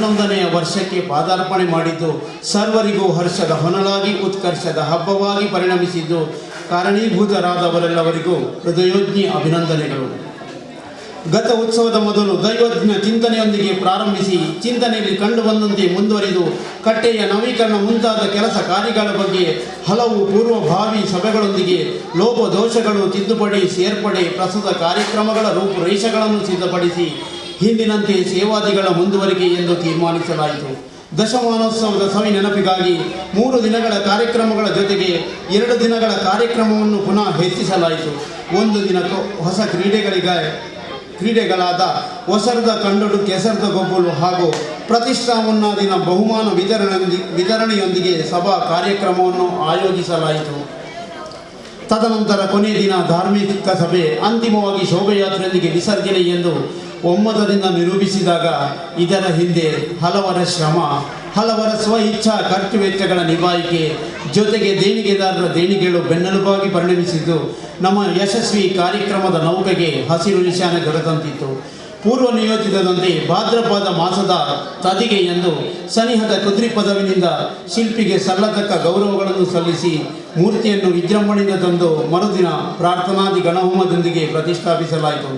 11ನೆಯ ವರ್ಷಕ್ಕೆ ಪಾದಾರ್ಪಣೆ ಮಾಡಿದ್ದು ಸರ್ವರಿಗೂ ಹರ್ಷದ ಹೊನಲಾಗಿ ಉತ್ಕರ್ಷದ ಹಬ್ಬವಾಗಿ ಪರಿಣಮಿಸಿದ್ದು ಕಾರಣೀಭೂತರಾದವರೆಲ್ಲವರಿಗೂ ಹೃದಯೋಜ್ಞಿ ಅಭಿನಂದನೆಗಳು. ಗತ ಉತ್ಸವದ ಮೊದಲು ದೈವಜ್ಞ ಚಿಂತನೆಯೊಂದಿಗೆ ಪ್ರಾರಂಭಿಸಿ ಚಿಂತನೆಯಲ್ಲಿ ಕಂಡುಬಂದಂತೆ ಮುಂದುವರಿದು ಕಟ್ಟೆಯ ನವೀಕರಣ ಮುಂತಾದ ಕೆಲಸ ಕಾರ್ಯಗಳ ಬಗ್ಗೆ ಹಲವು ಪೂರ್ವಭಾವಿ ಸಭೆಗಳೊಂದಿಗೆ ಲೋಪದೋಷಗಳು ತಿದ್ದುಪಡಿ ಸೇರ್ಪಡೆ ಪ್ರಸ್ತುತ ಕಾರ್ಯಕ್ರಮಗಳ ರೂಪುರೇಷೆಗಳನ್ನು ಸಿದ್ಧಪಡಿಸಿ ಹಿಂದಿನಂತೆ ಸೇವಾದಿಗಳ ಮುಂದುವರಿಕೆ ಎಂದು ತೀರ್ಮಾನಿಸಲಾಯಿತು. ದಶಮಾನೋತ್ಸವದ ಸವಿ ನೆನಪಿಗಾಗಿ 3 ದಿನಗಳ ಕಾರ್ಯಕ್ರಮಗಳ ಜೊತೆಗೆ 2 ದಿನಗಳ ಕಾರ್ಯಕ್ರಮವನ್ನು ಪುನಃ ಹೆಚ್ಚಿಸಲಾಯಿತು. 1 ದಿನ ಹೊಸ ಕ್ರೀಡೆಗಳಾದ ಒಸರದ ಕಂಡಡು ಕೆಸರದ ಗೊಬ್ಬಲು ಹಾಗೂ ಪ್ರತಿಷ್ಠಾ ಮುನ್ನಾದಿನ ಬಹುಮಾನ ವಿತರಣೆಯೊಂದಿಗೆ ಸಭಾ ಕಾರ್ಯಕ್ರಮವನ್ನು ಆಯೋಜಿಸಲಾಯಿತು. ತದನಂತರ ಕೊನೆಯ ದಿನ ಧಾರ್ಮಿಕ ಸಭೆ, ಅಂತಿಮವಾಗಿ ಶೋಭಯಾತ್ರೆಯೊಂದಿಗೆ ವಿಸರ್ಜನೆ ಎಂದು ಒಮ್ಮತದಿಂದ ನಿರೂಪಿಸಿದಾಗ ಇದರ ಹಿಂದೆ ಹಲವರ ಶ್ರಮ, ಹಲವರ ಸ್ವ ಇಚ್ಛಾ ಖರ್ಚು ವೆಚ್ಚಗಳ ನಿಭಾಯಿಕೆ ಜೊತೆಗೆ ದೇಣಿಗೆದಾರರ ದೇಣಿಗೆಗಳು ಬೆನ್ನೆಲುಬಾಗಿ ಪರಿಣಮಿಸಿದ್ದು ನಮ್ಮ ಯಶಸ್ವಿ ಕಾರ್ಯಕ್ರಮದ ನೌಕೆಗೆ ಹಸಿರು ನಿಶಾನೆ ದೊರೆತಂತಿತ್ತು. ಪೂರ್ವ ನಿಯೋಜಿತದಂತೆ ಭಾದ್ರಪದ ಮಾಸದ ತದಿಗೆ ಎಂದು ಸನಿಹದ ಕುದ್ರಿ ಪದವಿನಿಂದ ಶಿಲ್ಪಿಗೆ ಸಲ್ಲತಕ್ಕ ಗೌರವಗಳನ್ನು ಸಲ್ಲಿಸಿ ಮೂರ್ತಿಯನ್ನು ವಿಜೃಂಭಣೆಯಿಂದ ತಂದು ಮರುದಿನ ಪ್ರಾರ್ಥನಾದಿ ಗಣಹೋಮದೊಂದಿಗೆ ಪ್ರತಿಷ್ಠಾಪಿಸಲಾಯಿತು.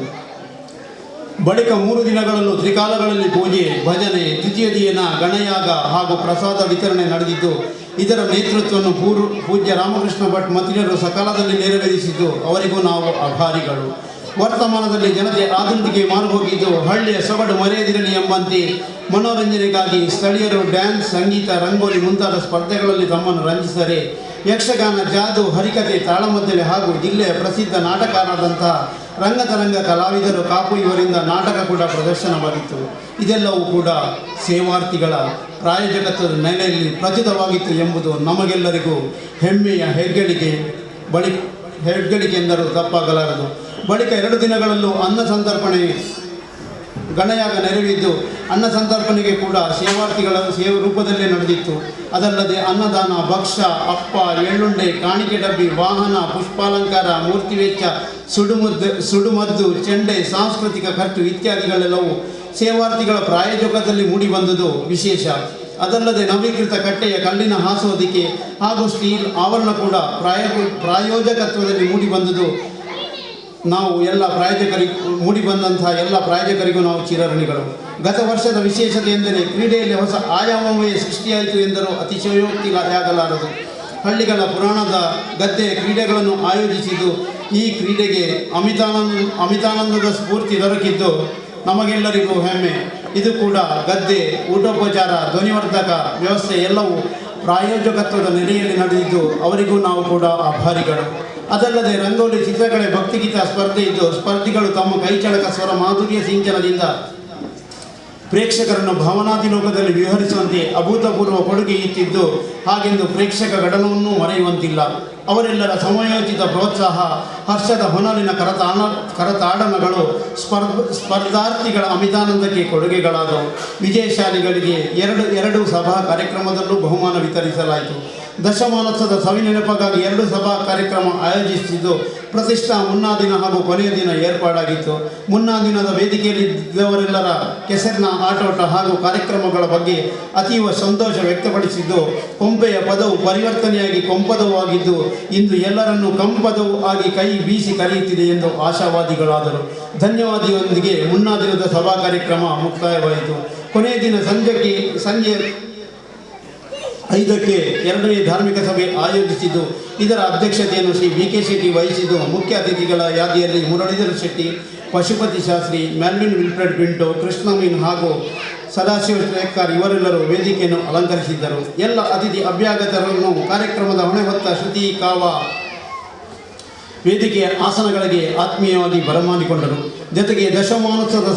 ಬಳಿಕ 3 ದಿನಗಳಲ್ಲೂ ತ್ರಿಕಾಲಗಳಲ್ಲಿ ಪೂಜೆ, ಭಜನೆ, ದ್ವಿತೀಯ ದಿನ ಗಣಯಾಗ ಹಾಗೂ ಪ್ರಸಾದ ವಿತರಣೆ ನಡೆದಿದ್ದು ಇದರ ನೇತೃತ್ವವನ್ನು ಪೂಜ್ಯ ರಾಮಕೃಷ್ಣ ಭಟ್ ಮತ್ತಿನರು ಸಕಾಲದಲ್ಲಿ ನೆರವೇರಿಸಿದ್ದು ಅವರಿಗೂ ನಾವು ಆಭಾರಿಗಳು. ವರ್ತಮಾನದಲ್ಲಿ ಜನತೆ ಆಧುನಿಕೆ ಮಾರುಹೋಗಿದ್ದು ಹಳ್ಳಿಯ ಸೊಗಡು ಮರೆಯದಿರಲಿ ಎಂಬಂತೆ ಮನೋರಂಜನೆಗಾಗಿ ಸ್ಥಳೀಯರು ಡ್ಯಾನ್ಸ್, ಸಂಗೀತ, ರಂಗೋಲಿ ಮುಂತಾದ ಸ್ಪರ್ಧೆಗಳಲ್ಲಿ ತಮ್ಮನ್ನು ರಂಜಿಸರೆ ಯಕ್ಷಗಾನ, ಜಾದು, ಹರಿಕತೆ, ತಾಳಮದ್ದಲೆ ಹಾಗೂ ಜಿಲ್ಲೆಯ ಪ್ರಸಿದ್ಧ ನಾಟಕರಾದಂತಹ ರಂಗತರಂಗ ಕಲಾವಿದರು ಕಾಪು ಇವರಿಂದ ನಾಟಕ ಕೂಡ ಪ್ರದರ್ಶನವಾಗಿತ್ತು. ಇದೆಲ್ಲವೂ ಕೂಡ ಸೇವಾರ್ಥಿಗಳ ಪ್ರಾಯೋಜಕತ್ವದ ನೆಲೆಯಲ್ಲಿ ಪ್ರಚುತವಾಗಿತ್ತು ಎಂಬುದು ನಮಗೆಲ್ಲರಿಗೂ ಹೆಮ್ಮೆಯ ಹೆಗ್ಗಳಿಕೆ ಎಂದರೂ ತಪ್ಪಾಗಲಾರದು. ಬಳಿಕ 2 ದಿನಗಳಲ್ಲೂ ಅನ್ನ ಸಂತರ್ಪಣೆ ಗಣಯಾಗ ನೆರವಿದ್ದು ಅನ್ನ ಸಂತರ್ಪಣೆಗೆ ಕೂಡ ಸೇವಾರ್ಥಿಗಳ ರೂಪದಲ್ಲೇ ನಡೆದಿತ್ತು. ಅದಲ್ಲದೆ ಅನ್ನದಾನ, ಭಕ್ಷ್ಯ, ಅಪ್ಪ, ಎಳ್ಳುಂಡೆ, ಕಾಣಿಕೆ ಡಬ್ಬಿ, ವಾಹನ, ಪುಷ್ಪಾಲಂಕಾರ, ಮೂರ್ತಿ ವೆಚ್ಚ, ಸುಡುಮದ್ದು, ಚೆಂಡೆ, ಸಾಂಸ್ಕೃತಿಕ ಖರ್ಚು ಇತ್ಯಾದಿಗಳೆಲ್ಲವೂ ಸೇವಾರ್ಥಿಗಳ ಪ್ರಾಯೋಜಕದಲ್ಲಿ ಮೂಡಿಬಂದುದು ವಿಶೇಷ. ಅದಲ್ಲದೆ ನವೀಕೃತ ಕಟ್ಟೆಯ ಕಲ್ಲಿನ ಹಾಸೋದಿಕೆ ಹಾಗೂ ಸ್ಟೀಲ್ ಆವರಣ ಕೂಡ ಪ್ರಾಯೋಜಕತ್ವದಲ್ಲಿ ಮೂಡಿಬಂದುದು ನಾವು ಮೂಡಿಬಂದಂತಹ ಎಲ್ಲ ಪ್ರಾಯೋಜಕರಿಗೂ ನಾವು ಚಿರಋಣಿಗಳು. ಗತ ವರ್ಷದ ವಿಶೇಷತೆ ಎಂದರೆ ಕ್ರೀಡೆಯಲ್ಲಿ ಹೊಸ ಆಯಾಮವೇ ಸೃಷ್ಟಿಯಾಯಿತು ಎಂದರೂ ಅತಿಶಯೋಕ್ತಿಯಾಗಲಾರದು. ಹಳ್ಳಿಗಳ ಪುರಾಣದ ಗದ್ದೆಯ ಕ್ರೀಡೆಗಳನ್ನು ಆಯೋಜಿಸಿದ್ದು ಈ ಕ್ರೀಡೆಗೆ ಅಮಿತಾನಂದದ ಸ್ಫೂರ್ತಿ ದೊರಕಿದ್ದು ನಮಗೆಲ್ಲರಿಗೂ ಹೆಮ್ಮೆ. ಇದು ಕೂಡ ಗದ್ದೆ, ಊಟೋಪಚಾರ, ಧ್ವನಿವರ್ಧಕ ವ್ಯವಸ್ಥೆ ಎಲ್ಲವೂ ಪ್ರಾಯೋಜಕತ್ವದ ನೆಲೆಯಲ್ಲಿ ನಡೆದಿದ್ದು ಅವರಿಗೂ ನಾವು ಕೂಡ ಆಭಾರಿಗಳು. ಅದಲ್ಲದೆ ರಂಗೋಲಿ, ಚಿತ್ರಕಲೆ, ಭಕ್ತಿಗೀತ ಸ್ಪರ್ಧೆ ಇದ್ದು ಸ್ಪರ್ಧಿಗಳು ತಮ್ಮ ಕೈಚಳಕ ಸ್ವರ ಮಾಧುರ್ಯ ಸಿಂಚನದಿಂದ ಪ್ರೇಕ್ಷಕರನ್ನು ಭಾವನಾದಿ ಲೋಕದಲ್ಲಿ ವಿಹರಿಸುವಂತೆ ಅಭೂತಪೂರ್ವ ಕೊಡುಗೆ ಇತ್ತಿದ್ದು ಹಾಗೆಂದು ಪ್ರೇಕ್ಷಕ ಗಡನವನ್ನೂ ಮರೆಯುವಂತಿಲ್ಲ. ಅವರೆಲ್ಲರ ಸಮಯೋಚಿತ ಪ್ರೋತ್ಸಾಹ, ಹರ್ಷದ ಹೊನಲಿನ ಕರತಾಡನಗಳು ಸ್ಪರ್ಧಾರ್ಥಿಗಳ ಅಮಿತಾನಂದಕ್ಕೆ ಕೊಡುಗೆಗಳಾದವು. ವಿಜಯಶಾಲಿಗಳಿಗೆ ಎರಡು ಸಭಾ ಕಾರ್ಯಕ್ರಮದಲ್ಲೂ ಬಹುಮಾನ ವಿತರಿಸಲಾಯಿತು. ದಶಮಾನೋತ್ಸವದ ಸವಿ ನೆನಪಿಗಾಗಿ 2 ಸಭಾ ಕಾರ್ಯಕ್ರಮ ಆಯೋಜಿಸಿದ್ದು ಪ್ರತಿಷ್ಠಾ ಮುನ್ನಾದಿನ ಹಾಗೂ ಕೊನೆಯ ದಿನ ಏರ್ಪಾಡಾಗಿತ್ತು. ಮುನ್ನಾದಿನದ ವೇದಿಕೆಯಲ್ಲಿದ್ದವರೆಲ್ಲರ ಕೆಸರಿನ ಆಟೋಟ ಹಾಗೂ ಕಾರ್ಯಕ್ರಮಗಳ ಬಗ್ಗೆ ಅತೀವ ಸಂತೋಷ ವ್ಯಕ್ತಪಡಿಸಿದ್ದು ಕೊಂಪೆಯ ಪದವು ಪರಿವರ್ತನೆಯಾಗಿ ಕೊಂಪದವು ಆಗಿದ್ದು ಇಂದು ಎಲ್ಲರನ್ನೂ ಕಂಪದವು ಆಗಿ ಕೈ ಬೀಸಿ ಕರೆಯುತ್ತಿದೆ ಎಂದು ಆಶಾವಾದಿಗಳಾದರು. ಧನ್ಯವಾದಿಯೊಂದಿಗೆ ಮುನ್ನಾದಿನದ ಸಭಾ ಕಾರ್ಯಕ್ರಮ ಮುಕ್ತಾಯವಾಯಿತು. ಕೊನೆಯ ದಿನ ಸಂಜೆ 5ಕ್ಕೆ 2ನೇ ಧಾರ್ಮಿಕ ಸಭೆ ಆಯೋಜಿಸಿದ್ದು ಇದರ ಅಧ್ಯಕ್ಷತೆಯನ್ನು ಶ್ರೀ ವಿ ಕೆ ಶೆಟ್ಟಿ ವಹಿಸಿದ್ದು ಮುಖ್ಯ ಅತಿಥಿಗಳ ಯಾದಿಯಲ್ಲಿ ಮುರಳೀಧರ ಶೆಟ್ಟಿ, ಪಶುಪತಿ ಶಾಸ್ತ್ರಿ, ಮೆಲ್ವಿನ್ ವಿಲ್ಫ್ರೆಡ್ ಪಿಂಟೋ, ಕೃಷ್ಣ ಮೀನ್ ಹಾಗೂ ಸದಾಶಿವ ಶ್ರೇಕರ್ ಇವರೆಲ್ಲರೂ ವೇದಿಕೆಯನ್ನು ಅಲಂಕರಿಸಿದ್ದರು. ಎಲ್ಲ ಅತಿಥಿ ಅಭ್ಯಾಗತರನ್ನು ಕಾರ್ಯಕ್ರಮದ ಹೊಣೆ ಹೊತ್ತ ಶ್ರುತಿ ಕಾವ ವೇದಿಕೆಯ ಆಸನಗಳಿಗೆ ಆತ್ಮೀಯವಾಗಿ ಬರಮಾಡಿಕೊಂಡರು. ಜೊತೆಗೆ ದಶಮಾನೋತ್ಸವದ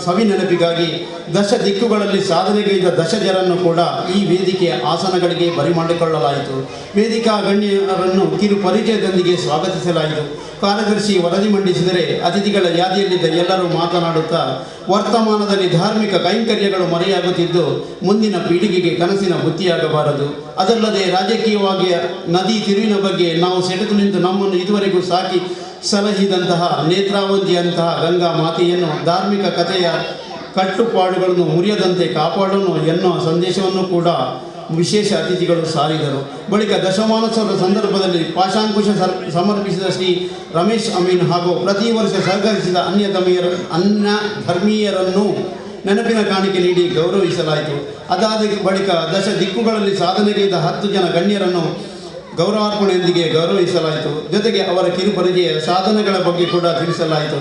ಸವಿ ನೆನಪಿಗಾಗಿ ದಶ ದಿಕ್ಕುಗಳಲ್ಲಿ ಸಾಧನೆಗೈದ ದಶಜರನ್ನು ಕೂಡ ಈ ವೇದಿಕೆಯ ಆಸನಗಳಿಗೆ ಬರಿಮಾಡಿಕೊಳ್ಳಲಾಯಿತು. ವೇದಿಕಾ ಗಣ್ಯರನ್ನು ಕಿರು ಪರಿಚಯದೊಂದಿಗೆ ಸ್ವಾಗತಿಸಲಾಯಿತು. ಕಾರ್ಯದರ್ಶಿ ವರದಿ ಮಂಡಿಸಿದರೆ ಅತಿಥಿಗಳ ಯಾದಿಯಲ್ಲಿದ್ದ ಎಲ್ಲರೂ ಮಾತನಾಡುತ್ತಾ ವರ್ತಮಾನದಲ್ಲಿ ಧಾರ್ಮಿಕ ಕೈಂಕರ್ಯಗಳು ಮರೆಯಾಗುತ್ತಿದ್ದು ಮುಂದಿನ ಪೀಳಿಗೆಗೆ ಕನಸಿನ ಬುತ್ತಿಯಾಗಬಾರದು. ಅದಲ್ಲದೆ ರಾಜಕೀಯವಾಗಿ ನದಿ ತಿರುವಿನ ಬಗ್ಗೆ ನಾವು ಸೆಟೆದು ನಿಂತು ನಮ್ಮನ್ನು ಇದುವರೆಗೂ ಸಾಕಿ ಸಲಹಿದಂತಹ ನೇತ್ರಾವತಿಯಂತಹ ಗಂಗಾ ಮಾತೆಯನ್ನು ಧಾರ್ಮಿಕ ಕಥೆಯ ಕಟ್ಟುಪಾಡುಗಳನ್ನು ಮುರಿಯದಂತೆ ಕಾಪಾಡೋಣ ಎನ್ನುವ ಸಂದೇಶವನ್ನು ಕೂಡ ವಿಶೇಷ ಅತಿಥಿಗಳು ಸಾರಿದರು. ಬಳಿಕ ದಶಮಾನೋತ್ಸವದ ಸಂದರ್ಭದಲ್ಲಿ ಪಾಶಾಂಕುಶ ಸಮರ್ಪಿಸಿದ ಶ್ರೀ ರಮೇಶ್ ಅಮೀನ್ ಹಾಗೂ ಪ್ರತಿ ವರ್ಷ ಸಹಕರಿಸಿದ ಅನ್ಯ ಧರ್ಮೀಯರನ್ನು ನೆನಪಿನ ಕಾಣಿಕೆ ನೀಡಿ ಗೌರವಿಸಲಾಯಿತು. ಅದಾದ ಬಳಿಕ ದಶ ದಿಕ್ಕುಗಳಲ್ಲಿ ಸಾಧನೆಗೈದ 10 ಜನ ಗಣ್ಯರನ್ನು ಗೌರವಾರ್ಪಣೆಯೊಂದಿಗೆ ಗೌರವಿಸಲಾಯಿತು. ಜೊತೆಗೆ ಅವರ ಕಿರುಪರಿಚಯ ಸಾಧನೆಗಳ ಬಗ್ಗೆ ಕೂಡ ತಿಳಿಸಲಾಯಿತು.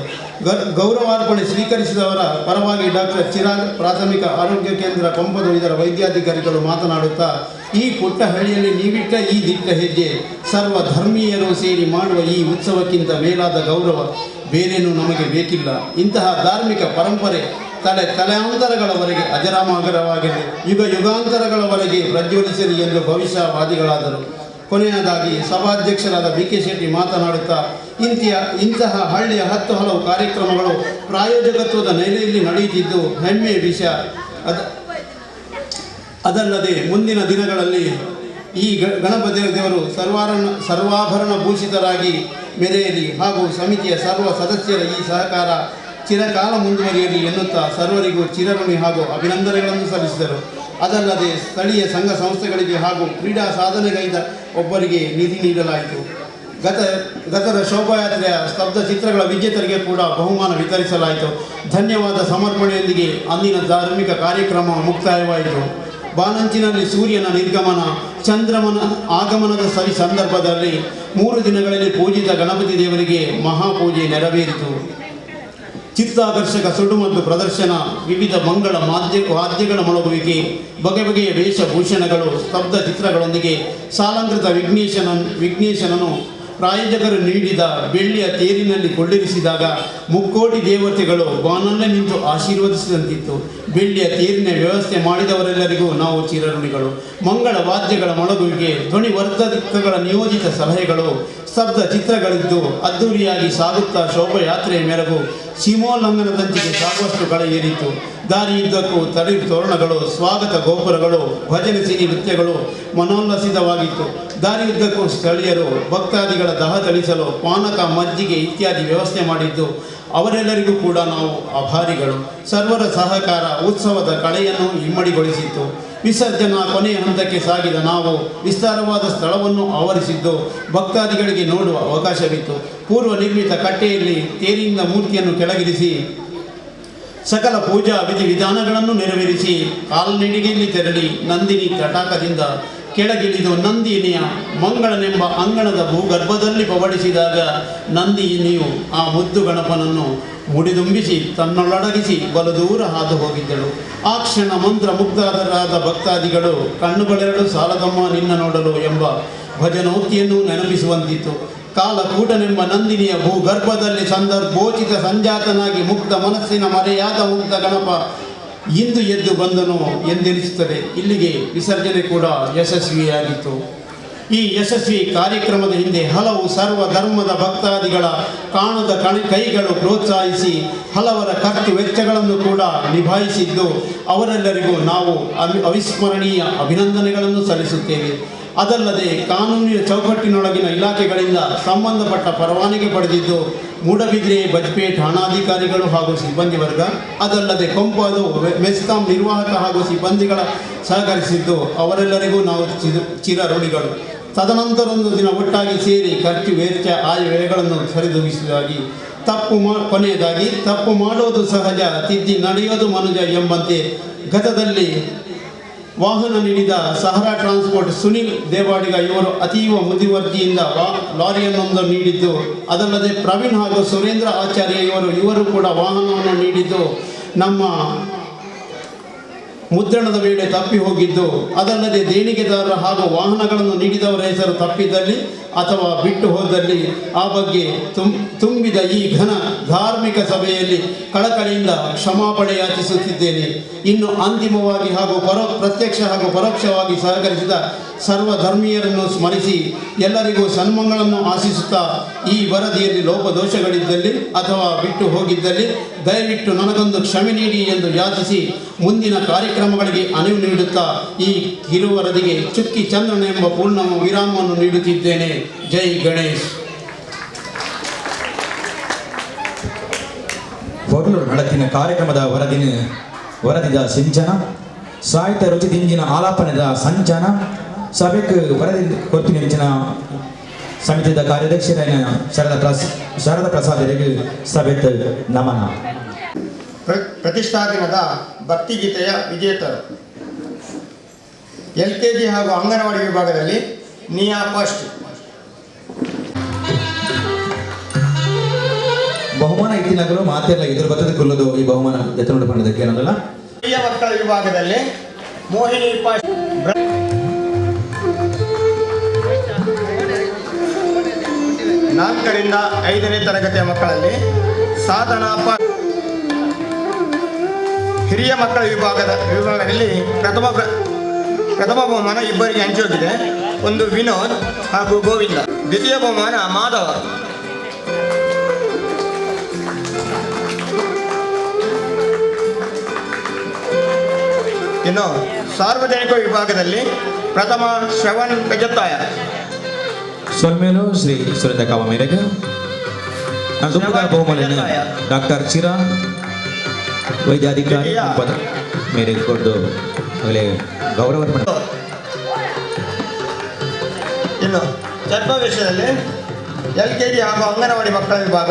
ಗೌರವಾರ್ಪಣೆ ಸ್ವೀಕರಿಸಿದವರ ಪರವಾಗಿ ಡಾಕ್ಟರ್ ಚಿರಾಗ್ ಪ್ರಾಥಮಿಕ ಆರೋಗ್ಯ ಕೇಂದ್ರ ಕೊಂಪದು ಇದರ ವೈದ್ಯಾಧಿಕಾರಿಗಳು ಮಾತನಾಡುತ್ತಾ, ಈ ಪುಟ್ಟ ಹಳ್ಳಿಯಲ್ಲಿ ನೀವಿಟ್ಟ ಈ ದಿಟ್ಟ ಹೆಜ್ಜೆ ಸರ್ವ ಧರ್ಮೀಯರು ಸೇರಿ ಮಾಡುವ ಈ ಉತ್ಸವಕ್ಕಿಂತ ಮೇಲಾದ ಗೌರವ ಬೇರೇನೂ ನಮಗೆ ಬೇಕಿಲ್ಲ. ಇಂತಹ ಧಾರ್ಮಿಕ ಪರಂಪರೆ ತಲೆಯಾಂತರಗಳವರೆಗೆ ಅಜರಾಮರವಾಗಿರಲಿ, ಯುಗಾಂತರಗಳವರೆಗೆ ಪ್ರಜ್ವಲಿಸಲಿ ಎಂದು ಭವಿಷ್ಯವಾದಿಗಳಾದರು. ಕೊನೆಯದಾಗಿ ಸಭಾಧ್ಯಕ್ಷರಾದ BK ಶೆಟ್ಟಿ ಮಾತನಾಡುತ್ತಾ, ಇಂತಹ ಹಳ್ಳಿಯ 10 ಹಲವು ಕಾರ್ಯಕ್ರಮಗಳು ಪ್ರಾಯೋಜಕತ್ವದ ನೆಲೆಯಲ್ಲಿ ನಡೆಯುತ್ತಿದ್ದು ಹೆಮ್ಮೆಯ ವಿಷಯ. ಅದಲ್ಲದೆ ಮುಂದಿನ ದಿನಗಳಲ್ಲಿ ಈ ಗಣಪತಿ ದೇವರು ಸರ್ವಾಭರಣ ಭೂಷಿತರಾಗಿ ಮೆರೆಯಲಿ ಹಾಗೂ ಸಮಿತಿಯ ಸರ್ವ ಸದಸ್ಯರ ಈ ಸಹಕಾರ ಚಿರಕಾಲ ಮುಂದುವರಿಯಲಿ ಎನ್ನುತ್ತಾ ಸರ್ವರಿಗೂ ಚಿರಋಣಿ ಹಾಗೂ ಅಭಿನಂದನೆಗಳನ್ನು ಸಲ್ಲಿಸಿದರು. ಅದಲ್ಲದೆ ಸ್ಥಳೀಯ ಸಂಘ ಸಂಸ್ಥೆಗಳಿಗೆ ಹಾಗೂ ಕ್ರೀಡಾ ಸಾಧನೆಗೈದ ಒಬ್ಬರಿಗೆ ನಿಧಿ ನೀಡಲಾಯಿತು. ಗತದ ಶೋಭಾಯಾತ್ರೆಯ ಸ್ತಬ್ಧ ಚಿತ್ರಗಳ ವಿಜೇತರಿಗೆ ಕೂಡ ಬಹುಮಾನ ವಿತರಿಸಲಾಯಿತು. ಧನ್ಯವಾದ ಸಮರ್ಪಣೆಯೊಂದಿಗೆ ಅಂದಿನ ಧಾರ್ಮಿಕ ಕಾರ್ಯಕ್ರಮ ಮುಕ್ತಾಯವಾಯಿತು. ಬಾನಂಚಿನಲ್ಲಿ ಸೂರ್ಯನ ನಿರ್ಗಮನ, ಚಂದ್ರಮನ ಆಗಮನದ ಸರಿ ಸಂದರ್ಭದಲ್ಲಿ 3 ದಿನಗಳಲ್ಲಿ ಪೂಜಿತ ಗಣಪತಿ ದೇವರಿಗೆ ಮಹಾಪೂಜೆ ನೆರವೇರಿತು. ಚಿತ್ತಾಕರ್ಷಕ ಸುಡುಮದ್ದು ಪ್ರದರ್ಶನ, ವಿವಿಧ ಮಂಗಳ ವಾದ್ಯಗಳ ಮೊಳಗುವಿಕೆ, ಬಗೆ ಬಗೆಯ ವೇಷಭೂಷಣಗಳು, ಸ್ತಬ್ಧ ಚಿತ್ರಗಳೊಂದಿಗೆ ಸಾಲಂಕೃತ ವಿಘ್ನೇಶನನ್ನು ಪ್ರಾಯೋಜಕರು ನೀಡಿದ ಬೆಳ್ಳಿಯ ತೇರಿನಲ್ಲಿ ಕೊಳ್ಳಿರಿಸಿದಾಗ ಮುಕ್ಕೋಟಿ ದೇವತೆಗಳು ಬಾನಲ್ಲೇ ನಿಂತು ಆಶೀರ್ವದಿಸಿದಂತಿತ್ತು. ಬೆಳ್ಳಿಯ ತೇರಿನ ವ್ಯವಸ್ಥೆ ಮಾಡಿದವರೆಲ್ಲರಿಗೂ ನಾವು ಚಿರಋಣಿಗಳು. ಮಂಗಳ ವಾದ್ಯಗಳ ಮೊಳಗುವಿಕೆ, ಧ್ವನಿವರ್ಧಕಗಳ ನಿಯೋಜಿತ ಸಲಹೆಗಳು, ಸ್ತಬ್ಧ ಚಿತ್ರಗಳಿದ್ದು ಅದ್ದೂರಿಯಾಗಿ ಸಾಗುತ್ತಾ ಶೋಭಾಯಾತ್ರೆಯ ಮೆರಗು ಸೀಮೋಲ್ಲಂಘನದಂಚಿಗೆ ಸಾಗುವಷ್ಟು ಕಳೆ ಏರಿತು. ದಾರಿಯುದ್ದಕ್ಕೂ ತಳಿರು ತೋರಣಗಳು, ಸ್ವಾಗತ ಗೋಪುರಗಳು, ಭಜನೆ ಸಿನಿ ನೃತ್ಯಗಳು ಮನೋಲ್ಲಸಿತವಾಗಿತ್ತು. ದಾರಿಯುದ್ದಕ್ಕೂ ಸ್ಥಳೀಯರು ಭಕ್ತಾದಿಗಳ ದಹ ತಣಿಸಲು ಪಾನಕ, ಮಜ್ಜಿಗೆ ಇತ್ಯಾದಿ ವ್ಯವಸ್ಥೆ ಮಾಡಿದ್ದು ಅವರೆಲ್ಲರಿಗೂ ಕೂಡ ನಾವು ಆಭಾರಿಗಳು. ಸರ್ವರ ಸಹಕಾರ ಉತ್ಸವದ ಕಳೆಯನ್ನು ಇಮ್ಮಡಿಗೊಳಿಸಿತ್ತು. ವಿಸರ್ಜನಾ ಕೊನೆಯ ಹಂತಕ್ಕೆ ಸಾಗಿದ ನಾವು ವಿಸ್ತಾರವಾದ ಸ್ಥಳವನ್ನು ಆವರಿಸಿದ್ದು ಭಕ್ತಾದಿಗಳಿಗೆ ನೋಡುವ ಅವಕಾಶವಿತ್ತು. ಪೂರ್ವ ನಿರ್ಮಿತ ಕಟ್ಟೆಯಲ್ಲಿ ತೇರಿನಿಂದ ಮೂರ್ತಿಯನ್ನು ಕೆಳಗಿರಿಸಿ ಸಕಲ ಪೂಜಾ ವಿಧಿವಿಧಾನಗಳನ್ನು ನೆರವೇರಿಸಿ ಕಾಲ್ನಡಿಗೆಯಲ್ಲಿ ತೆರಳಿ ನಂದಿನಿ ತಟಾಕದಿಂದ ಕೆಳಗಿಳಿದು ನಂದಿನಿಯ ಮಂಗಳನೆಂಬ ಅಂಗಣದ ಭೂಗರ್ಭದಲ್ಲಿ ಪವಡಿಸಿದಾಗ ನಂದಿನಿಯು ಆ ಮುದ್ದು ಗಣಪನನ್ನು ಮುಡಿದುಂಬಿಸಿ ತನ್ನೊಳಡಗಿಸಿ ಬಲು ದೂರ ಹಾದು ಹೋಗಿದ್ದಳು. ಆ ಕ್ಷಣ ಮಂತ್ರ ಮುಗ್ಧರಾದ ಭಕ್ತಾದಿಗಳು ಕಣ್ಣುಗಳೆರಡು ಸಾಲದಮ್ಮ ನಿನ್ನ ನೋಡಲು ಎಂಬ ಭಜನೋಕ್ತಿಯನ್ನು ನೆನಪಿಸುವಂತಿತ್ತು. ಕಾಲಕೂಟನೆಂಬ ನಂದಿನಿಯ ಭೂಗರ್ಭದಲ್ಲಿ ಸಂದರ್ಭೋಚಿತ ಸಂಜಾತನಾಗಿ ಮುಗ್ಧ ಮನಸ್ಸಿನ ಮರೆಯಾದ ಮುಗ್ಧ ಗಣಪ ಇಂದು ಎದ್ದು ಬಂದನು ಎಂದೆನಿಸುತ್ತದೆ. ಇಲ್ಲಿಗೆ ವಿಸರ್ಜನೆ ಕೂಡ ಯಶಸ್ವಿಯಾಗಿತ್ತು. ಈ ಯಶಸ್ವಿ ಕಾರ್ಯಕ್ರಮದ ಹಿಂದೆ ಹಲವು ಸರ್ವ ಧರ್ಮದ ಭಕ್ತಾದಿಗಳ ಕಾಣದ ಕೈಗಳು ಪ್ರೋತ್ಸಾಹಿಸಿ ಹಲವರ ಖರ್ಚು ವೆಚ್ಚಗಳನ್ನು ಕೂಡ ನಿಭಾಯಿಸಿದ್ದು ಅವರೆಲ್ಲರಿಗೂ ನಾವು ಅವಿಸ್ಮರಣೀಯ ಅಭಿನಂದನೆಗಳನ್ನು ಸಲ್ಲಿಸುತ್ತೇವೆ. ಅದಲ್ಲದೆ ಕಾನೂನಿನ ಚೌಕಟ್ಟಿನೊಳಗಿನ ಇಲಾಖೆಗಳಿಂದ ಸಂಬಂಧಪಟ್ಟ ಪರವಾನಗಿ ಪಡೆದಿದ್ದು ಮೂಡಬಿದ್ರೆ, ಬಜ್ಪೇಟ್ ಠಾಣಾಧಿಕಾರಿಗಳು ಹಾಗೂ ಸಿಬ್ಬಂದಿ ವರ್ಗ. ಅದಲ್ಲದೆ ಕೊಂಪದು ಮೆಸ್ಕಾಂ ನಿರ್ವಾಹಕ ಹಾಗೂ ಸಿಬ್ಬಂದಿಗಳ ಸಹಕರಿಸಿದ್ದು ಅವರೆಲ್ಲರಿಗೂ ನಾವು ಚಿರಋಣಿಗಳು. ತದನಂತರ ಒಂದು ದಿನ ಒಟ್ಟಾಗಿ ಸೇರಿ ಖರ್ಚು ವೆಚ್ಚ ಆಯ ವ್ಯಯಗಳನ್ನು ಸರಿದೂಗಿಸುವುದಾಗಿ ಕೊನೆಯದಾಗಿ ತಪ್ಪು ಮಾಡೋದು ಸಹಜ, ತಿದ್ದಿ ನಡೆಯೋದು ಮನುಜ ಎಂಬಂತೆ ಗತದಲ್ಲಿ ವಾಹನ ನೀಡಿದ ಸಹರಾ ಟ್ರಾನ್ಸ್ಪೋರ್ಟ್ ಸುನಿಲ್ ದೇವಾಡಿಗ ಇವರು ಅತೀವ ಮುದಿವರ್ಜಿಯಿಂದ ಲಾರಿಯನ್ನೊಂದು ನೀಡಿದ್ದು, ಅದಲ್ಲದೆ ಪ್ರವೀಣ್ ಹಾಗೂ ಸುರೇಂದ್ರ ಆಚಾರ್ಯ ಇವರು ಕೂಡ ವಾಹನವನ್ನು ನೀಡಿದ್ದು ನಮ್ಮ ಮುದ್ರಣದ ವೇಳೆ ತಪ್ಪಿ ಹೋಗಿದ್ದು, ಅದಲ್ಲದೆ ದೇಣಿಗೆದಾರರ ಹಾಗೂ ವಾಹನಗಳನ್ನು ನೀಡಿದವರ ಹೆಸರು ತಪ್ಪಿದ್ದಲ್ಲಿ ಅಥವಾ ಬಿಟ್ಟು ಹೋದಲ್ಲಿ ಆ ಬಗ್ಗೆ ತುಂಬಿದ ಈ ಘನ ಧಾರ್ಮಿಕ ಸಭೆಯಲ್ಲಿ ಕಳಕಳಿಯಿಂದ ಕ್ಷಮಾಪಣೆ ಯಾಚಿಸುತ್ತಿದ್ದೇನೆ. ಇನ್ನು ಅಂತಿಮವಾಗಿ ಹಾಗೂ ಪ್ರತ್ಯಕ್ಷ ಹಾಗೂ ಪರೋಕ್ಷವಾಗಿ ಸಹಕರಿಸಿದ ಸರ್ವ ಧರ್ಮೀಯರನ್ನು ಸ್ಮರಿಸಿ ಎಲ್ಲರಿಗೂ ಸನ್ಮಾನಗಳನ್ನು ಆಶಿಸುತ್ತಾ ಈ ವರದಿಯಲ್ಲಿ ಲೋಪದೋಷಗಳಿದ್ದಲ್ಲಿ ಅಥವಾ ಬಿಟ್ಟು ಹೋಗಿದ್ದಲ್ಲಿ ದಯವಿಟ್ಟು ನನಗೊಂದು ಕ್ಷಮೆ ನೀಡಿ ಎಂದು ಯಾಚಿಸಿ ಮುಂದಿನ ಕಾರ್ಯಕ್ರಮಗಳಿಗೆ ಅನುವು ನೀಡುತ್ತಾ ಈ ಕಿರುವರದಿಗೆ ಚುಕ್ಕಿ ಚಂದ್ರನ ಎಂಬ ಪೂರ್ಣ ವಿರಾಮವನ್ನು ನೀಡುತ್ತಿದ್ದೇನೆ. ಜೈ ಗಣೇಶ್. ಪೊರ್ಲು ನಡತಿನ ಕಾರ್ಯಕ್ರಮದ ವರದಿದ ಸಿಂಚನ ಸಾಹಿತ್ಯ ರುಚಿ ದಿಂಜಿನ ಆಲಾಪನದ ಸಂಚನ ಸಭೆಗೆ ವರದಿ ಕೊರ್ತಿನ ಸಮಿತಿದ ಕಾರ್ಯಾಧ್ಯಕ್ಷರಾದ ಶಾರದಾ ಪ್ರಸಾದರಿಗೆ ಸಭೆತ್ ನಮನ. ಪ್ರತಿಷ್ಠಾ ದಿನದ ಭಕ್ತಿಗೀತೆಯ ವಿಜೇತರು LKG ಹಾಗೂ ಅಂಗನವಾಡಿ ವಿಭಾಗದಲ್ಲಿ ನಿಯಾ ಫಸ್ಟ್. ಬಹುಮಾನ ಇತ್ತಿನಗಲು ಮಾತೆಲ್ಲ ಎದುರು ಬರ್ತದೆ ಕೊಲ್ಲೋದು ಈ ಬಹುಮಾನ ಎತ್ತನೋಡು ಪಂಡದಕ್ಕೆ ಏನಲ್ಲ. ಹಿರಿಯ ಮಕ್ಕಳ ವಿಭಾಗದಲ್ಲಿ ಮೋಹಿನಿ ಫಸ್ಟ್. 4ರಿಂದ 5ನೇ ತರಗತಿಯ ಮಕ್ಕಳಲ್ಲಿ ಸಾಧನಾ ಫಸ್ಟ್. ಹಿರಿಯ ಮಕ್ಕಳ ವಿಭಾಗದಲ್ಲಿ ಪ್ರಥಮ ಬಹುಮಾನ ಇಬ್ಬರಿಗೆ ಹಂಚೋಗಿದೆ. ಒಂದು ವಿನೋದ್ ಹಾಗೂ ಗೋವಿಂದ. ದ್ವಿತೀಯ ಬಹುಮಾನ ಮಾಧವ. ಇನ್ನು ಸಾರ್ವಜನಿಕ ವಿಭಾಗದಲ್ಲಿ ಪ್ರಥಮ ಶ್ರವಣ್ ಬೆಜತ್ತಾಯ. ಸೊಲ್ಮೇಲು ಶ್ರೀ ಸುರೇಂದ್ರ ಕಾವ ಮೇರೆಗೆ ಬಹುಮಾನ ಡಾಕ್ಟರ್ ಚಿರಾ ವೈದ್ಯಾಧಿಕಾರಿ ಮೇರೆಗೆ ಕೊಟ್ಟು ಆಗಲೇ ಗೌರವ. ಇನ್ನು ಛದ್ಮವೇಷದಲ್ಲಿ LKG ಹಾಗೂ ಅಂಗನವಾಡಿ ಮಕ್ಕಳ ವಿಭಾಗ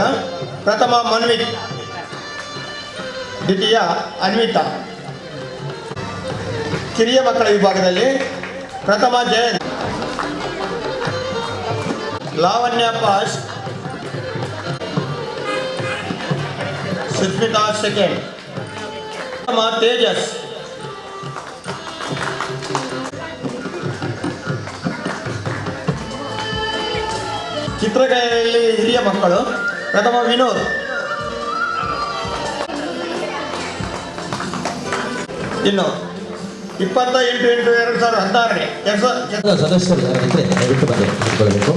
ಪ್ರಥಮ ಮನ್ವಿತ್, ದ್ವಿತೀಯ ಅನ್ವಿತಾ. ಕಿರಿಯ ಮಕ್ಕಳ ವಿಭಾಗದಲ್ಲಿ ಪ್ರಥಮ ಜಯಂತ್, ಲಾವಣ್ಯ ಫಸ್ಟ್, ಸುಸ್ಮಿತಾ ಸೆಕೆಂಡ್, ಪ್ರಥಮ ತೇಜಸ್. ಚಿತ್ರಕಲೆಯಲ್ಲಿ ಹಿರಿಯ ಮಕ್ಕಳು ಪ್ರಥಮ ವಿನೋದ್. ಇನ್ನು 28/8/2016 ಸದಸ್ಯರು ದಯವಿಟ್ಟು ಬಂದು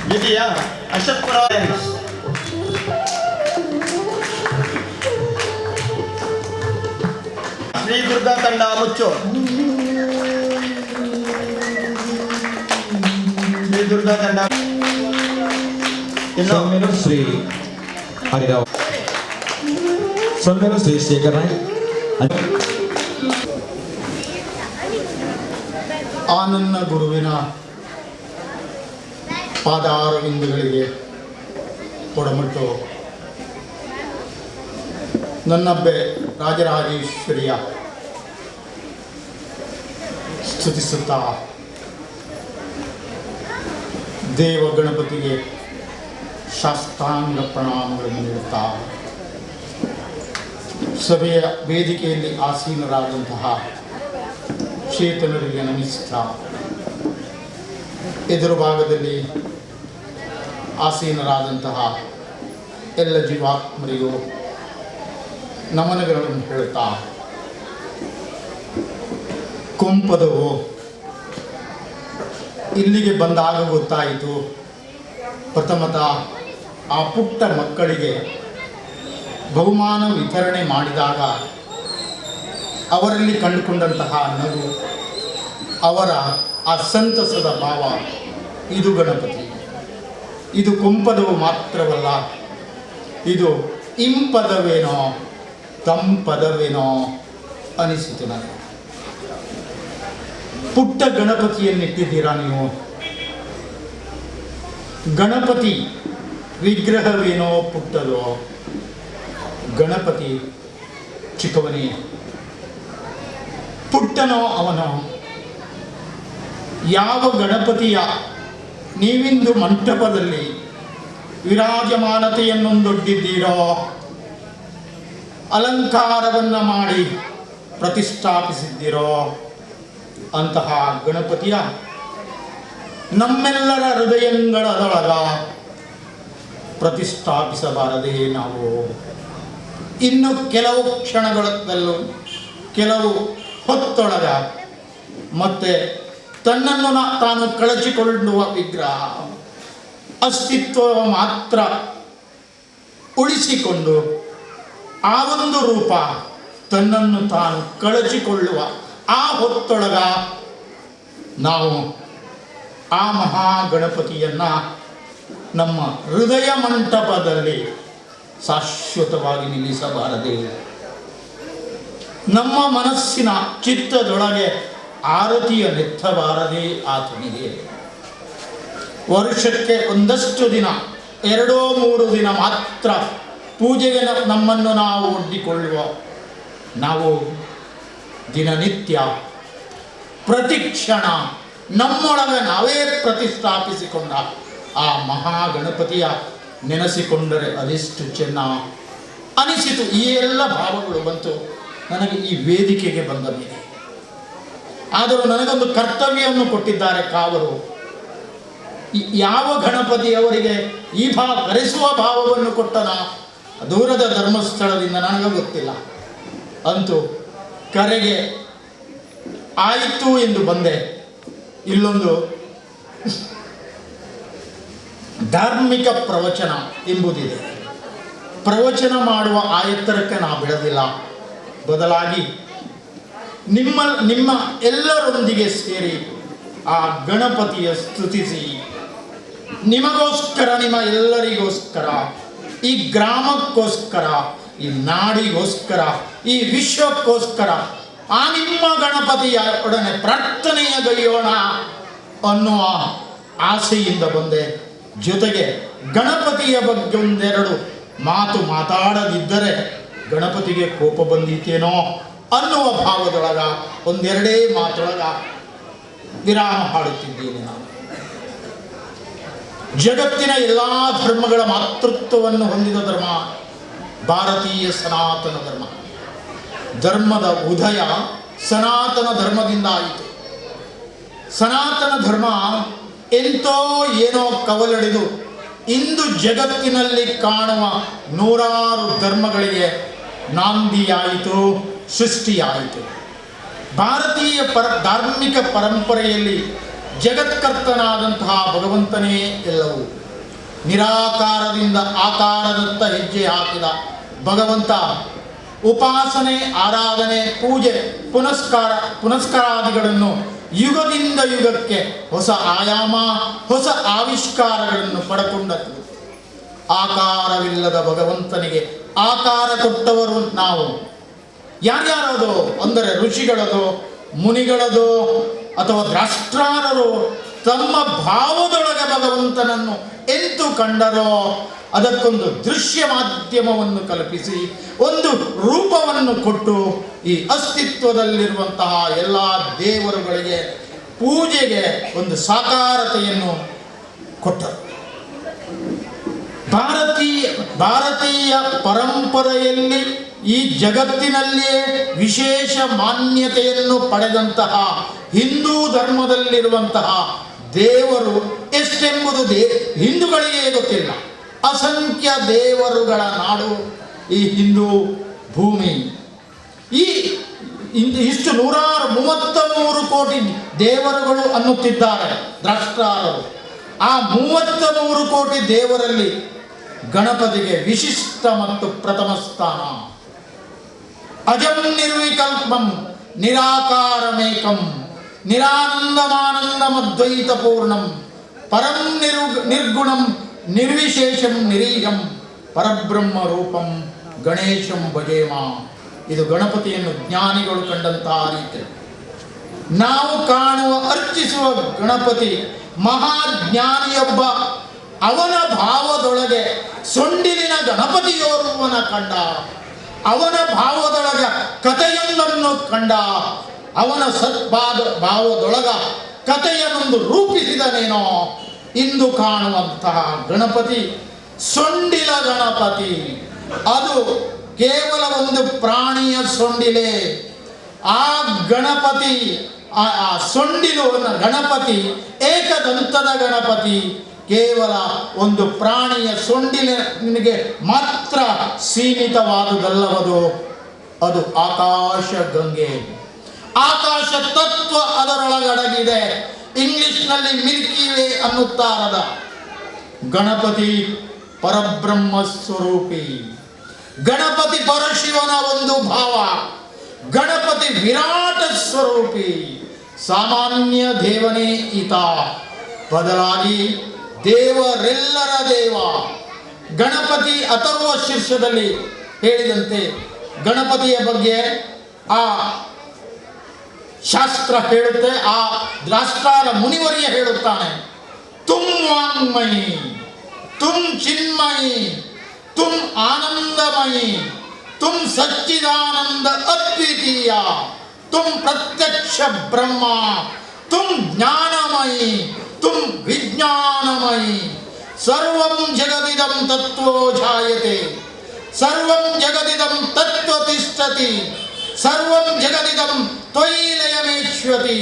ದ್ವಿತೀಯ ಅಶೋಕ್ಪುರ. ಶ್ರೀ ದುರ್ಗಾ ತಂಡ ಮುಚ್ಚು. ಶ್ರೀ ದುರ್ಗಾ ತಂಡ. ಇನ್ನು ಶ್ರೀ ಹರಿರಾವ್, ಸೊಲ್ಮೇಲು ಶ್ರೀ ಶೇಖರ್ ನಾಯ್ಕ್. ಆ ನನ್ನ ಗುರುವಿನ ಪಾದಾರವಿಂದಗಳಿಗೆ ಕೊಡಮಟ್ಟು ನನ್ನಬ್ಬೆ ರಾಜರಾಜೇಶ್ವರಿಯ ಸ್ತುತಿಸುತ್ತಾ ದೇವ ಗಣಪತಿಗೆ ಶಾಸ್ತ್ರಾಂಗ ಪ್ರಣಾಮಗಳನ್ನು ನೀಡುತ್ತಾ ಸಭೆಯ ವೇದಿಕೆಯಲ್ಲಿ ಆಸೀನರಾದಂತಹ ಚೇತನರಿಗೆ ನಮಿಸುತ್ತಾ ಎದುರು ಭಾಗದಲ್ಲಿ ಆಸೀನರಾದಂತಹ ಎಲ್ಲ ಜೀವಾತ್ಮರಿಗೂ ನಮನಗಳನ್ನು ಹೇಳುತ್ತಾ, ಕೊಂಪದವು ಇಲ್ಲಿಗೆ ಬಂದಾಗ ಗೊತ್ತಾಯಿತು, ಪ್ರಥಮತಃ ಆ ಪುಟ್ಟ ಮಕ್ಕಳಿಗೆ ಬಹುಮಾನ ವಿತರಣೆ ಮಾಡಿದಾಗ ಅವರಲ್ಲಿ ಕಂಡುಕೊಂಡಂತಹ ನಗು, ಅವರ ಆ ಸಂತಸದ ಭಾವ, ಇದು ಗಣಪತಿ. ಇದು ಕೊಂಪದವು ಮಾತ್ರವಲ್ಲ, ಇದು ಇಂಪದವೇನೋ ತಂಪದವೇನೋ ಅನಿಸಿತು ನನಗೆ. ಪುಟ್ಟ ಗಣಪತಿಯನ್ನಿಟ್ಟಿದ್ದೀರಾ ನೀವು? ಗಣಪತಿ ವಿಗ್ರಹವೇನೋ ಪುಟ್ಟದೋ, ಗಣಪತಿ ಚಿಕ್ಕವನೇ, ಪುಟ್ಟನೋ ಅವನೋ? ಯಾವ ಗಣಪತಿಯ ನೀವಿಂದು ಮಂಟಪದಲ್ಲಿ ವಿರಾಜಮಾನತೆಯನ್ನೊಂದೊಡ್ಡಿದ್ದೀರೋ, ಅಲಂಕಾರವನ್ನು ಮಾಡಿ ಪ್ರತಿಷ್ಠಾಪಿಸಿದ್ದೀರೋ, ಅಂತಹ ಗಣಪತಿಯ ನಮ್ಮೆಲ್ಲರ ಹೃದಯಗಳದೊಳಗ ಪ್ರತಿಷ್ಠಾಪಿಸಬಾರದೇ ನಾವು? ಇನ್ನು ಕೆಲವು ಕ್ಷಣಗಳಲ್ಲೂ, ಕೆಲವು ಹೊತ್ತೊಳಗ ಮತ್ತೆ ತನ್ನನ್ನು ತಾನು ಕಳಚಿಕೊಳ್ಳುವ ವಿಗ್ರಹ ಅಸ್ತಿತ್ವ ಮಾತ್ರ ಉಳಿಸಿಕೊಂಡು ಆ ಒಂದು ರೂಪ ತನ್ನನ್ನು ತಾನು ಕಳಚಿಕೊಳ್ಳುವ ಆ ಹೊತ್ತೊಳಗ ನಾವು ಆ ಮಹಾಗಣಪತಿಯನ್ನು ನಮ್ಮ ಹೃದಯ ಮಂಟಪದಲ್ಲಿ ಶಾಶ್ವತವಾಗಿ ನಿಲ್ಲಿಸಬಾರದೆ? ನಮ್ಮ ಮನಸ್ಸಿನ ಚಿತ್ತದೊಳಗೆ ಆರತಿಯ ನೆತ್ತಬಾರದೆ ಆತನಿಗೆ? ವರ್ಷಕ್ಕೆ ಒಂದಷ್ಟು ದಿನ, 2-3 ದಿನ ಮಾತ್ರ ಪೂಜೆಗೆ ನಮ್ಮನ್ನು ನಾವು ಒಡ್ಡಿಕೊಳ್ಳುವ ನಾವು ದಿನನಿತ್ಯ ಪ್ರತಿಕ್ಷಣ ನಮ್ಮೊಳಗೆ ನಾವೇ ಪ್ರತಿಷ್ಠಾಪಿಸಿಕೊಂಡ ಆ ಮಹಾಗಣಪತಿಯ ನೆನೆಸಿಕೊಂಡರೆ ಅದೆಷ್ಟು ಚೆನ್ನ ಅನಿಸಿತು. ಈ ಎಲ್ಲ ಭಾವಗಳು ಬಂತು ನನಗೆ ಈ ವೇದಿಕೆಗೆ ಬಂದ ಮೇಲೆ. ಆದರೂ ನನಗೊಂದು ಕರ್ತವ್ಯವನ್ನು ಕೊಟ್ಟಿದ್ದಾರೆ ಕಾವರು. ಯಾವ ಗಣಪತಿಯವರಿಗೆ ಈ ಕರೆಸುವ ಭಾವವನ್ನು ಕೊಟ್ಟನ ದೂರದ ಧರ್ಮಸ್ಥಳದಿಂದ ನನಗೆ ಗೊತ್ತಿಲ್ಲ. ಅಂತೂ ಕರೆಗೆ ಆಯಿತು ಎಂದು ಬಂದೆ. ಇಲ್ಲೊಂದು ಧಾರ್ಮಿಕ ಪ್ರವಚನ ಎಂಬುದಿದೆ. ಪ್ರವಚನ ಮಾಡುವ ಆಯತ್ತರಕ್ಕೆ ನಾ ಬಿಡೋದಿಲ್ಲ. ಬದಲಾಗಿ ನಿಮ್ಮ ಎಲ್ಲರೊಂದಿಗೆ ಸೇರಿ ಆ ಗಣಪತಿಯ ಸ್ತುತಿಸಿ, ನಿಮಗೋಸ್ಕರ, ನಿಮ್ಮ ಎಲ್ಲರಿಗೋಸ್ಕರ, ಈ ಗ್ರಾಮಕ್ಕೋಸ್ಕರ, ಈ ನಾಡಿಗೋಸ್ಕರ, ಈ ವಿಶ್ವಕ್ಕೋಸ್ಕರ ಆ ನಿಮ್ಮ ಗಣಪತಿಯ ಒಡನೆ ಪ್ರಾರ್ಥನೆಯ ಗೈಯೋಣ ಅನ್ನುವ ಆಸೆಯಿಂದ ಬಂದೆ. ಜೊತೆಗೆ ಗಣಪತಿಯ ಬಗ್ಗೆ ಒಂದೆರಡು ಮಾತು ಮಾತಾಡದಿದ್ದರೆ ಗಣಪತಿಗೆ ಕೋಪ ಬಂದಿತ್ತೇನೋ ಅನ್ನುವ ಭಾವದೊಳಗ ಒಂದೆರಡೇ ಮಾತೊಳಗ ವಿರಾಮ ಹಾಡುತ್ತಿದ್ದೇನೆ ನಾನು. ಜಗತ್ತಿನ ಎಲ್ಲ ಧರ್ಮಗಳ ಮಾತೃತ್ವವನ್ನು ಹೊಂದಿದ ಧರ್ಮ ಭಾರತೀಯ ಸನಾತನ ಧರ್ಮ. ಧರ್ಮದ ಉದಯ ಸನಾತನ ಧರ್ಮದಿಂದ ಆಯಿತು. ಸನಾತನ ಧರ್ಮ ಎಂತೋ ಏನೋ ಕವಲಡಿದು ಇಂದು ಜಗತ್ತಿನಲ್ಲಿ ಕಾಣುವ ನೂರಾರು ಧರ್ಮಗಳಿಗೆ ನಾಂದಿಯಾಯಿತು, ಸೃಷ್ಟಿಯಾಯಿತು. ಭಾರತೀಯ ಧಾರ್ಮಿಕ ಪರಂಪರೆಯಲ್ಲಿ ಜಗತ್ಕರ್ತನಾದಂತಹ ಭಗವಂತನೇ ಎಲ್ಲವೂ. ನಿರಾಕಾರದಿಂದ ಆಕಾರದತ್ತ ಹೆಜ್ಜೆ ಹಾಕಿದ ಭಗವಂತ ಉಪಾಸನೆ, ಆರಾಧನೆ, ಪೂಜೆ, ಪುನಸ್ಕಾರಾದಿಗಳನ್ನು ಯುಗದಿಂದ ಯುಗಕ್ಕೆ ಹೊಸ ಆಯಾಮ, ಹೊಸ ಆವಿಷ್ಕಾರಗಳನ್ನು ಪಡಕೊಂಡದ್ದು. ಆಕಾರವಿಲ್ಲದ ಭಗವಂತನಿಗೆ ಆಕಾರ ಕೊಟ್ಟವರು ನಾವು. ಯಾರ್ಯಾರದೋ ಅಂದರೆ ಋಷಿಗಳದೋ, ಮುನಿಗಳದೋ ಅಥವಾ ದ್ರಾಷ್ಟ್ರಾರರೋ ತಮ್ಮ ಭಾವದೊಳಗೆ ಭಗವಂತನನ್ನು ಎಂತು ಕಂಡರೋ ಅದಕ್ಕೊಂದು ದೃಶ್ಯ ಮಾಧ್ಯಮವನ್ನು ಕಲ್ಪಿಸಿ ಒಂದು ರೂಪವನ್ನು ಕೊಟ್ಟು ಈ ಅಸ್ತಿತ್ವದಲ್ಲಿರುವಂತಹ ಎಲ್ಲ ದೇವರುಗಳಿಗೆ ಪೂಜೆಗೆ ಒಂದು ಸಾಕಾರತೆಯನ್ನು ಕೊಟ್ಟರು. ಭಾರತೀಯ ಪರಂಪರೆಯಲ್ಲಿ ಈ ಜಗತ್ತಿನಲ್ಲಿಯೇ ವಿಶೇಷ ಮಾನ್ಯತೆಯನ್ನು ಪಡೆದಂತಹ ಹಿಂದೂ ಧರ್ಮದಲ್ಲಿರುವಂತಹ ದೇವರು ಎಷ್ಟೆಂಬುದು ಹಿಂದೂಗಳಿಗೆ ಗೊತ್ತಿಲ್ಲ. ಅಸಂಖ್ಯ ದೇವರುಗಳ ನಾಡು ಈ ಹಿಂದೂ ಭೂಮಿ. ಇಷ್ಟು 133 ಕೋಟಿ ದೇವರುಗಳು ಅನ್ನುತ್ತಿದ್ದಾರೆ ದ್ರಾಷ್ಟ್ರಾರರು. ಆ 33 ಕೋಟಿ ದೇವರಲ್ಲಿ ಗಣಪತಿಗೆ ವಿಶಿಷ್ಟ ಮತ್ತು ಪ್ರಥಮ ಸ್ಥಾನ. ಅಜಂ ನಿರ್ವಿಕಲ್ಪಂ ನಿರಾಕಾರಮೇಕಂ ನಿರಾನಂದಮಾನಂದಮದ್ವೈತ ಪೂರ್ಣಂ ಪರಂ ನಿರ್ಗುಣಂ ನಿರ್ವಿಶೇಷಂ ನಿರೀಹಂ ಪರಬ್ರಹ್ಮ ರೂಪಂ ಗಣೇಶಂ ಭಜೇಮ. ಇದು ಗಣಪತಿಯನ್ನು ಜ್ಞಾನಿಗಳು ಕಂಡಂತಹ ರೀತಿ. ನಾವು ಕಾಣುವ ಅರ್ಚಿಸುವ ಗಣಪತಿ ಮಹಾಜ್ಞಾನಿಯೊಬ್ಬ ಅವನ ಭಾವದೊಳಗೆ ಸೊಂಡಿಲಿನ ಗಣಪತಿಯೋರ್ವನ ಕಂಡ, ಅವನ ಭಾವದೊಳಗ ಕಥೆಯೊಂದನ್ನು ಕಂಡ, ಅವನ ಭಾವದೊಳಗ ಕಥೆಯನ್ನೊಂದು ರೂಪಿಸಿದನೇನೋ. ಇಂದು ಕಾಣುವಂತಹ ಗಣಪತಿ ಸೊಂಡಿಲ ಗಣಪತಿ. ಅದು ಕೇವಲ ಒಂದು ಪ್ರಾಣಿಯ ಸೊಂಡಿಲೆ. ಆ ಗಣಪತಿ, ಆ ಸೊಂಡಿಲು ಗಣಪತಿ ಏಕದಂತದ ಗಣಪತಿ. ಕೇವಲ ಒಂದು ಪ್ರಾಣಿಯ ಸೊಂಡಿಲಿಗೆ ಮಾತ್ರ ಸೀಮಿತವಾದುದಲ್ಲವದು. ಅದು ಆಕಾಶ ಗಂಗೆ, ಆಕಾಶ ತತ್ವ ಅದರೊಳಗಡಗಿದೆ. ಇಂಗ್ಲಿಷ್ನಲ್ಲಿ ಮಿಲ್ಕಿ ವೇ ಅನ್ನುತ್ತಾರದ ಗಣಪತಿ ಪರಬ್ರಹ್ಮ ಸ್ವರೂಪಿ. ಗಣಪತಿ ಪರಶಿವನ ಒಂದು ಭಾವ. ಗಣಪತಿ ವಿರಾಟ ಸ್ವರೂಪಿ. ಸಾಮಾನ್ಯ ದೇವನೇ ಈತ. ಬದಲಾಗಿ ದೇವರೆಲ್ಲರ ದೇವ, ಗಣಪತಿ ಅಥರ್ವ ಶೀರ್ಷದಲ್ಲಿ ಹೇಳಿದಂತೆ ಗಣಪತಿಯ ಬಗ್ಗೆ ಆ ಶಾಸ್ತ್ರ ಹೇಳುತ್ತೆ, ಆ ರಾಷ್ಟ್ರಾರ ಮುನಿವರಿಯ ಹೇಳುತ್ತಾನೆ, ತುಮ್ ವಾಂಗ್ಮಯಿ, ತುಮ್ ಚಿನ್ಮಯಿ, ತುಮ್ ಆನಂದಮಯಿ, ತುಮ್ ಸಚ್ಚಿದಾನಂದ ಅದ್ವಿತೀಯ, ತುಮ್ ಪ್ರತ್ಯಕ್ಷ ಬ್ರಹ್ಮ, ತುಮ್ ಜ್ಞಾನಮಯಿ, ತುಮ್ ವಿಜ್ಞಾನಮಯಿ, ಸರ್ವಂ ಜಗದಿದಂ ತತ್ವೋ ಜಾಯತೆ, ಸರ್ವಂ ಜಗದಿದಂ ತತ್ವ ತಿಷ್ಠತಿ, ಸರ್ವಂ ಜಗದಿದಂ ತ್ವಯಿ ಲಯಮೇಶ್ವತಿ.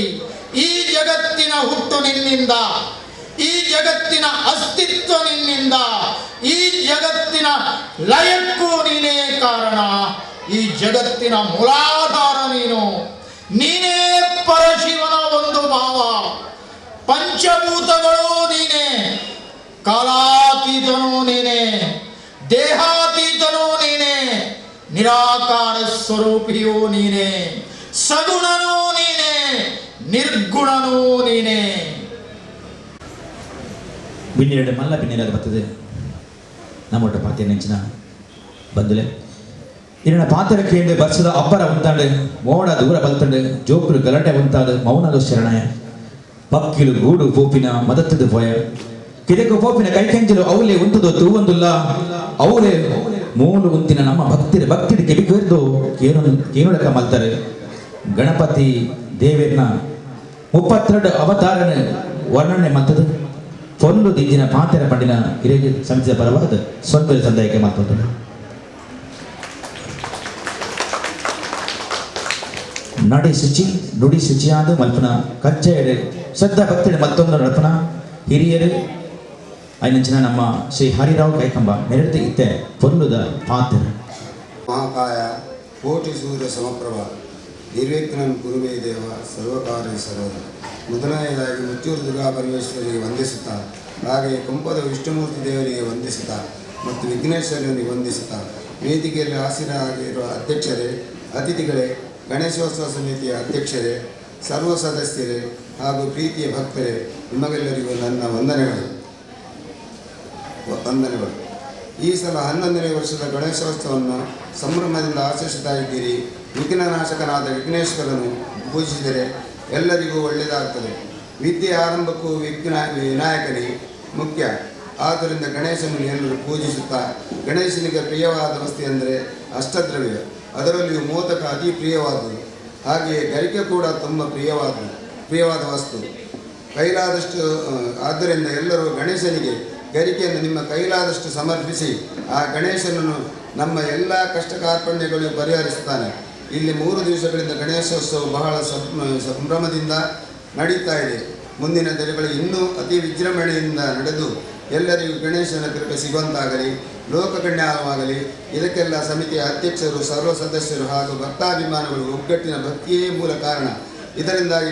ಈ ಜಗತ್ತಿನ ಹುಟ್ಟು ನಿನ್ನಿಂದ, ಈ ಜಗತ್ತಿನ ಅಸ್ತಿತ್ವ ನಿನ್ನಿಂದ, ಈ ಜಗತ್ತಿನ ಲಯಕ್ಕೂ ನೀನೇ ಕಾರಣ, ಈ ಜಗತ್ತಿನ ಮೂಲಾಧಾರ ನೀನು, ನೀನೇ ಪರಶಿವನ ಒಂದು ಭಾವ, ಪಂಚಭೂತಗಳು ನೀನೇ, ಕಾಲಾತೀತನೂ ನೀನೇ, ದೇಹಾತೀತನೂ ನೀನೇ, ನಿರಾಕಾರ ಸ್ವರೂಪಿಯೂ ನೀನೇ, ಸಗುಣನೂ ನೀನೇ, ನಿರ್ಗುಣನೂ ನೀನೇ. ಬಿನ್ನಿರಡು ಮಲ್ಲ ಬಿನ್ನಿರಾಗ ಬರ್ತದೆ ನಮ್ಮೊಟ್ಟ ಪಾತ್ಯ ನೆಂಚಿನ ಬಂದುಲೆ ಇನ್ನ ಪಾತ್ರ ಕೇಂದ್ರ ಬರ್ಸದ ಅಬ್ಬರ ಉಂತಾಂಡು ಮೋಡ ದೂರ ಬಲ್ತಂಡು ಜೋಕುಲು ಗಲಾಟೆ ಉಂತಾಡು ಮೌನದು ಶರಣಯ ಪಕ್ಕಿಲು ಗೂಡು ಪೋಪಿನ ಮದತ್ತದು ಪೋಯ ಕಿದಕು ಪೋಪಿನ ಕೈಕೆಂಜಲು ಅವಲೇ ಉಂತದು ತೂವಂದುಲ್ಲ ಅವಲೇ ಮೂಲು ಉಂತಿನ ನಮ್ಮ ಭಕ್ತಿರ ಕೆಬಿಕೇರ್ದು ಕೇನುಳಕ ಮಲ್ತಾರೆ. ಗಣಪತಿ ದೇವೇರ್ನ 32 ಅವತಾರನ ವರ್ಣನೆ ಮತ್ತದು ಪೊಲ್ಲು ದಿಜ್ಜಿನ ಪಾತೆರ ಪಂಡಿನ ಹಿರಿಯ ಸಮಿತಿಯ ಪರವಾದ ಸೊನ್ಬೆಲ್ ಸಂದಾಯಕ್ಕೆ ಮಾತುಂಟು. ನಡಿ ಶುಚಿ ನುಡಿ ಶುಚಿಯಾದ ಮಲ್ಪನ ಕಚ್ಚೆಯಡೆ ಶ್ರದ್ಧಾ ಭಕ್ತಿಯ ಮತ್ತೊಂದು ನಡಪನ ಹಿರಿಯರು ಐನಂಚಿನ ನಮ್ಮ ಶ್ರೀ ಹರಿರಾವ್ ಕೈಕಂಬ ನೆರತಿ ಇತ್ತೆ ಪೊಲ್ಲುದ ಪಾತ್ರ ಮಹಾಕಾಯ ಕೋಟಿ ಸೂರ್ಯ ಸಮಪ್ರಭ ನಿರ್ವಿಘ್ನಂ ಗುರುವೇ ದೇವ ಸರ್ವಕಾರ್ಯ ಸರ್ವದ. ಮೊದಲನೆಯದಾಗಿ ಮುತ್ತೂರು ದುರ್ಗಾ ಪರಮೇಶ್ವರಿಗೆ ವಂದಿಸುತ್ತಾ, ಹಾಗೆಯೇ ಕುಂಪದ ವಿಷ್ಣುಮೂರ್ತಿ ದೇವರಿಗೆ ವಂದಿಸುತ್ತಾ ಮತ್ತು ವಿಘ್ನೇಶ್ವರನಿಗೆ ವಂದಿಸುತ್ತಾ, ವೇದಿಕೆಯಲ್ಲಿ ಆಸೀನರಾಗಿರುವ ಅಧ್ಯಕ್ಷರೇ, ಅತಿಥಿಗಳೇ, ಗಣೇಶೋತ್ಸವ ಸಮಿತಿಯ ಅಧ್ಯಕ್ಷರೇ, ಸರ್ವ ಸದಸ್ಯರೇ ಹಾಗೂ ಪ್ರೀತಿಯ ಭಕ್ತರೇ, ನಿಮಗೆಲ್ಲರಿಗೂ ನನ್ನ ವಂದನೆಗಳು. ಈ ಸಲ 11ನೇ ವರ್ಷದ ಗಣೇಶೋತ್ಸವವನ್ನು ಸಂಭ್ರಮದಿಂದ ಆಚರಿಸುತ್ತಾ ಇದ್ದೀರಿ. ವಿಘ್ನನಾಶಕನಾದ ವಿಘ್ನೇಶ್ವರನು ಪೂಜಿಸಿದರೆ ಎಲ್ಲರಿಗೂ ಒಳ್ಳೆಯದಾಗ್ತದೆ. ವಿದ್ಯೆ ಆರಂಭಕ್ಕೂ ವಿನಾಯಕನೇ ಮುಖ್ಯ. ಆದ್ದರಿಂದ ಗಣೇಶನನ್ನು ಎಲ್ಲರೂ ಪೂಜಿಸುತ್ತಾ, ಗಣೇಶನಿಗೆ ಪ್ರಿಯವಾದ ವಸ್ತು ಎಂದರೆ ಅಷ್ಟದ್ರವ್ಯ, ಅದರಲ್ಲಿಯೂ ಮೋದಕ ಅತಿ ಪ್ರಿಯವಾದುದು. ಹಾಗೆಯೇ ಗರಿಕೆ ಕೂಡ ತುಂಬ ಪ್ರಿಯವಾದ ವಸ್ತು. ಕೈಲಾದಷ್ಟು ಆದ್ದರಿಂದ ಎಲ್ಲರೂ ಗಣೇಶನಿಗೆ ಗರಿಕೆಯನ್ನು ನಿಮ್ಮ ಕೈಲಾದಷ್ಟು ಸಮರ್ಪಿಸಿ ಆ ಗಣೇಶನನ್ನು ನಮ್ಮ ಎಲ್ಲ ಕಷ್ಟ ಕಾರ್ಪಣ್ಯಗಳು ಪರಿಹರಿಸುತ್ತಾನೆ. ಇಲ್ಲಿ 3 ದಿವಸಗಳಿಂದ ಗಣೇಶೋತ್ಸವ ಬಹಳ ಸಂಭ್ರಮದಿಂದ ನಡೀತಾ ಇದೆ. ಮುಂದಿನ ದಿನಗಳು ಇನ್ನೂ ಅತಿ ವಿಜೃಂಭಣೆಯಿಂದ ನಡೆದು ಎಲ್ಲರಿಗೂ ಗಣೇಶನ ಕೃಪೆ ಸಿಗುವಂತಾಗಲಿ, ಲೋಕಕಲ್ಯಾಣವಾಗಲಿ. ಇದಕ್ಕೆಲ್ಲ ಸಮಿತಿಯ ಅಧ್ಯಕ್ಷರು, ಸರ್ವ ಸದಸ್ಯರು ಹಾಗೂ ಭಕ್ತಾಭಿಮಾನಿಗಳು ಒಗ್ಗಟ್ಟಿನ ಭಕ್ತಿಯೇ ಮೂಲ ಕಾರಣ. ಇದರಿಂದಾಗಿ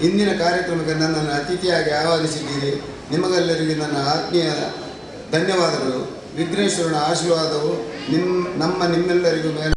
ಇಂದಿನ ಕಾರ್ಯಕ್ರಮಕ್ಕೆ ನನ್ನನ್ನು ಅತಿಥಿಯಾಗಿ ಆಹ್ವಾನಿಸಿದ್ದೀರಿ. ನಿಮಗೆಲ್ಲರಿಗೂ ನನ್ನ ಆತ್ಮೀಯ ಧನ್ಯವಾದಗಳು. ವಿಘ್ನೇಶ್ವರನ ಆಶೀರ್ವಾದವು ನಿಮ್ಮೆಲ್ಲರಿಗೂ ಮೇಲೆ